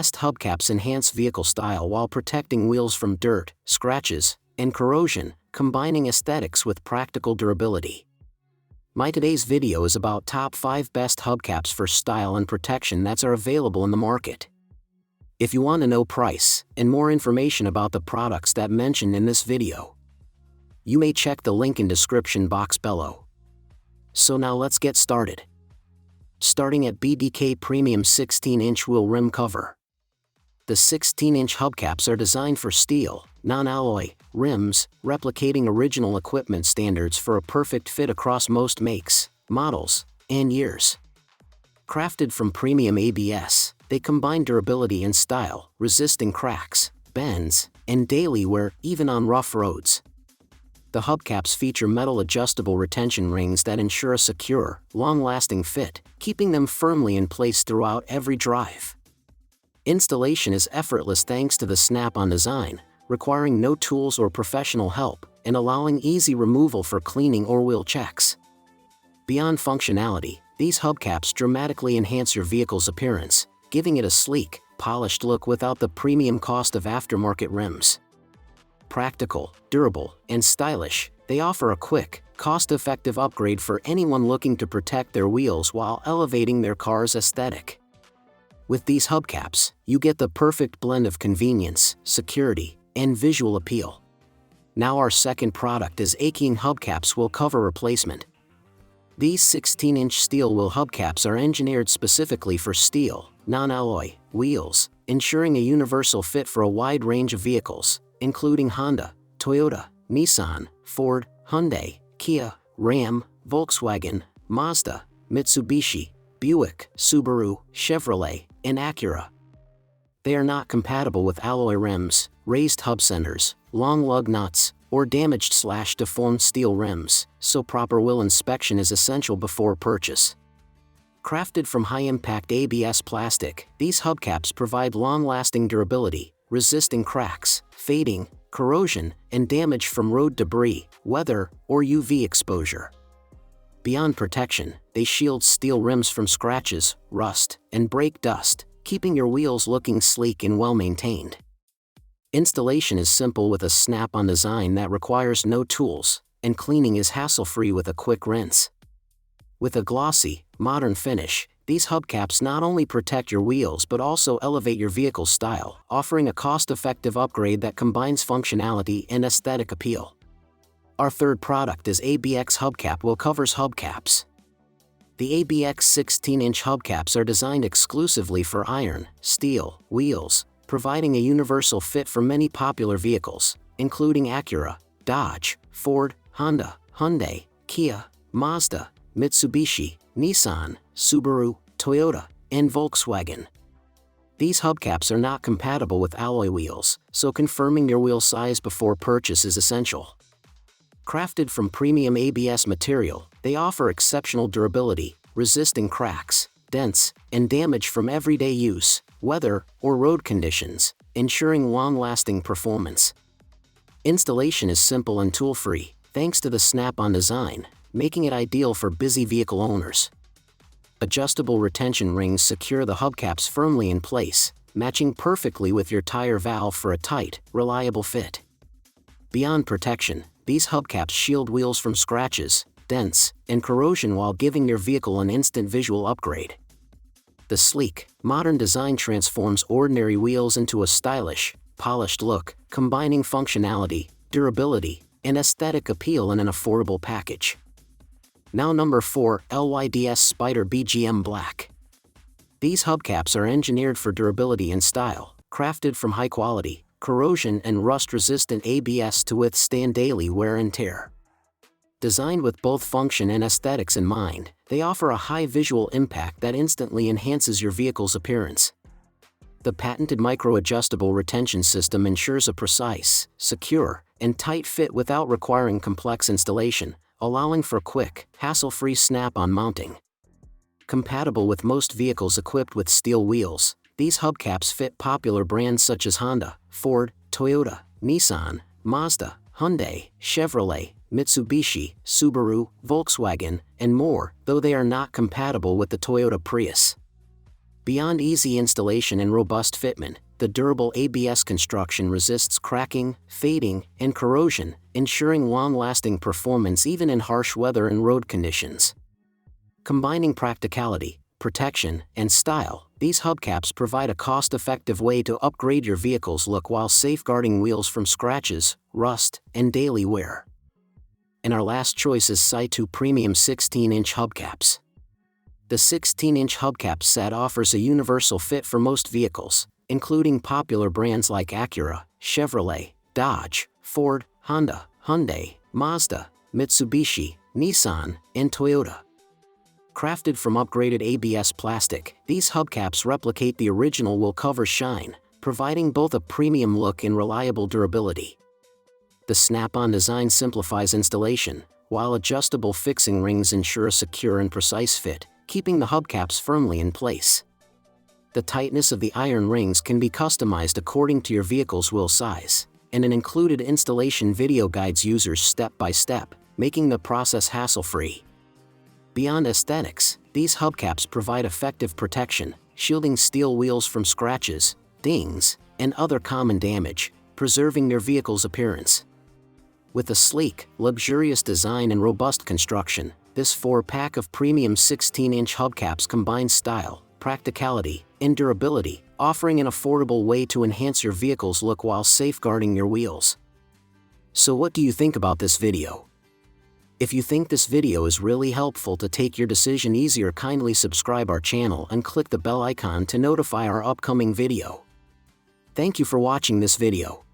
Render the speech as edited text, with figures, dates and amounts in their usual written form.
best hubcaps enhance vehicle style while protecting wheels from dirt, scratches, and corrosion, combining aesthetics with practical durability. My today's video is about top 5 best hubcaps for style and protection that are available in the market. If you want to know price and more information about the products that mentioned in this video, you may check the link in description box below. So now let's get started. Starting at BDK Premium 16-inch wheel rim cover. The 16-inch hubcaps are designed for steel, non-alloy rims, replicating original equipment standards for a perfect fit across most makes, models, and years. Crafted from premium ABS, they combine durability and style, resisting cracks, bends, and daily wear even on rough roads. The hubcaps feature metal adjustable retention rings that ensure a secure, long-lasting fit, keeping them firmly in place throughout every drive. Installation is effortless thanks to the snap-on design, requiring no tools or professional help, and allowing easy removal for cleaning or wheel checks. Beyond functionality, these hubcaps dramatically enhance your vehicle's appearance, giving it a sleek, polished look without the premium cost of aftermarket rims. Practical, durable, and stylish, they offer a quick, cost-effective upgrade for anyone looking to protect their wheels while elevating their car's aesthetic. With these hubcaps, you get the perfect blend of convenience, security, and visual appeal. Now our second product is Aking Hubcaps Wheel Cover Replacement. These 16-inch steel wheel hubcaps are engineered specifically for steel, non-alloy wheels, ensuring a universal fit for a wide range of vehicles, including Honda, Toyota, Nissan, Ford, Hyundai, Kia, Ram, Volkswagen, Mazda, Mitsubishi, Buick, Subaru, Chevrolet, and Acura. They are not compatible with alloy rims, raised hub centers, long lug nuts, or damaged/deformed steel rims, so proper wheel inspection is essential before purchase. Crafted from high-impact ABS plastic, these hubcaps provide long-lasting durability, resisting cracks, fading, corrosion, and damage from road debris, weather, or UV exposure. Beyond protection, they shield steel rims from scratches, rust, and brake dust, keeping your wheels looking sleek and well-maintained. Installation is simple with a snap-on design that requires no tools, and cleaning is hassle-free with a quick rinse. With a glossy, modern finish, these hubcaps not only protect your wheels but also elevate your vehicle's style, offering a cost-effective upgrade that combines functionality and aesthetic appeal. Our third product is ABX Hubcap Wheel Covers Hubcaps. The ABX 16-inch hubcaps are designed exclusively for iron, steel, wheels, providing a universal fit for many popular vehicles, including Acura, Dodge, Ford, Honda, Hyundai, Kia, Mazda, Mitsubishi, Nissan, Subaru, Toyota, and Volkswagen. These hubcaps are not compatible with alloy wheels, so confirming your wheel size before purchase is essential. Crafted from premium ABS material, they offer exceptional durability, resisting cracks, dents, and damage from everyday use, weather, or road conditions, ensuring long-lasting performance. Installation is simple and tool-free, thanks to the snap-on design, making it ideal for busy vehicle owners. Adjustable retention rings secure the hubcaps firmly in place, matching perfectly with your tire valve for a tight, reliable fit. Beyond protection, these hubcaps shield wheels from scratches, dents, and corrosion while giving your vehicle an instant visual upgrade. The sleek, modern design transforms ordinary wheels into a stylish, polished look, combining functionality, durability, and aesthetic appeal in an affordable package. Now number 4, LYDS Spider BGM Black. These hubcaps are engineered for durability and style, crafted from high-quality, corrosion and rust-resistant ABS to withstand daily wear and tear. Designed with both function and aesthetics in mind, they offer a high visual impact that instantly enhances your vehicle's appearance. The patented micro-adjustable retention system ensures a precise, secure, and tight fit without requiring complex installation, allowing for quick, hassle-free snap-on mounting. Compatible with most vehicles equipped with steel wheels, these hubcaps fit popular brands such as Honda, Ford, Toyota, Nissan, Mazda, Hyundai, Chevrolet, Mitsubishi, Subaru, Volkswagen, and more, though they are not compatible with the Toyota Prius. Beyond easy installation and robust fitment, the durable ABS construction resists cracking, fading, and corrosion, ensuring long-lasting performance even in harsh weather and road conditions. Combining practicality, protection, and style, these hubcaps provide a cost-effective way to upgrade your vehicle's look while safeguarding wheels from scratches, rust, and daily wear. And our last choice is Saitu Premium 16-inch hubcaps. The 16-inch hubcap set offers a universal fit for most vehicles, including popular brands like Acura, Chevrolet, Dodge, Ford, Honda, Hyundai, Mazda, Mitsubishi, Nissan, and Toyota. Crafted from upgraded ABS plastic, these hubcaps replicate the original will cover shine, providing both a premium look and reliable durability. The snap-on design simplifies installation, while adjustable fixing rings ensure a secure and precise fit, keeping the hubcaps firmly in place. The tightness of the iron rings can be customized according to your vehicle's wheel size, and an included installation video guides users step by step, making the process hassle-free. Beyond aesthetics, these hubcaps provide effective protection, shielding steel wheels from scratches, dings, and other common damage, preserving your vehicle's appearance. With a sleek, luxurious design and robust construction, this 4-pack of premium 16-inch hubcaps combines style, practicality, and durability, offering an affordable way to enhance your vehicle's look while safeguarding your wheels. So what do you think about this video? If you think this video is really helpful to take your decision easier, kindly subscribe our channel and click the bell icon to notify our upcoming video. Thank you for watching this video.